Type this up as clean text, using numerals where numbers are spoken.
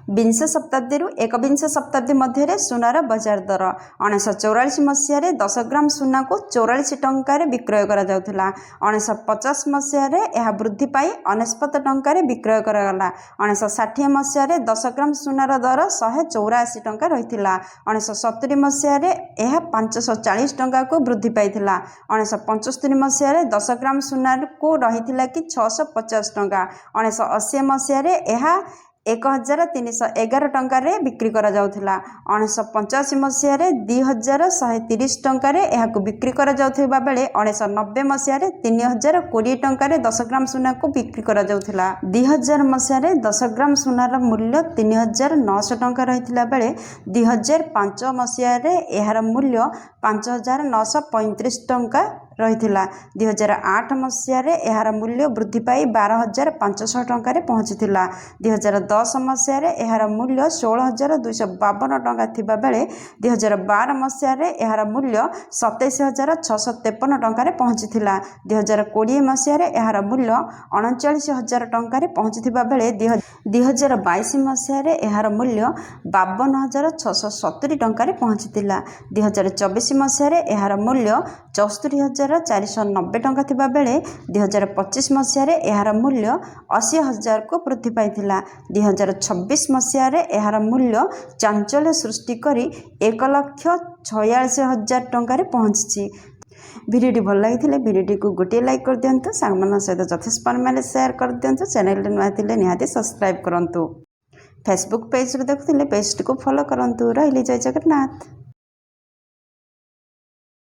विंश शताब्दी एकविंश शताब्दी मध्य सुनार बजार दर 1944 मसीह 10 ग्राम सुना को 44 टंकार विक्रय करा जाउथिला। 1950 मसीह यह वृद्धि पाई 49 टंकार विक्रय करागला। 1960 मसीह 10 ग्राम सुनार दर 184 टंका रहिथिला। 1970 मसीह यह 540 टंका को वृद्धि पाइथिला। 1975 मसीह 10 ग्राम सुना को रहिथिला कि 650 टंका। 1980 मसीह यह 1311 टंकार बिक्री करा जाउथिला। 1985 मसीह 2130 टंकार यह बिक्री करा जाउथिबा बेले 1990 मसीह 3020 टंकार 10 ग्राम सुना को बिक्री करा जाउथिला। 2000 मसीह 10 ग्राम सुनार मूल्य 3900 टंका रहिथिला बेले 2005 मसीह यार मूल्य 5935 टंका रहिथिला। 2008 मसीह यार मूल्य वृद्धि पाई 12500 टंकार पहुंचीथिला। 2010 मसीह यार मूल्य 16252 टंका थिबा बेले 2012 मसीह यार मूल्य 27653 टंकार पहुंचीथिला। 2020 मसीह यार मूल्य 39000 टंकार पहुंचीथिबा बेले 2022 मसीह यार मूल्य 52670 टंकार पहुंचीथिला। 2024 मसीह यार मूल्य 74490 टंका थिबा बेले 2025 मसीह यार मूल्य 80000 को वृद्धि पाइथिला। 2026 मसीह यार मूल्य चांचल्य सृष्टि करी 1,46,000 टंकार पहुंची। भिडियोटी भल लगी भिडियोटी को गोटे लाइक कर दिंतु, सांग सहित यथेष्ट परिमाण शेयर कर दिंतु, चैनल नुआ थे निहाती सब्सक्राइब करंतु। फेसबुक पेज देखुले पेज को फॉलो करंतु। रही जय जगन्नाथ।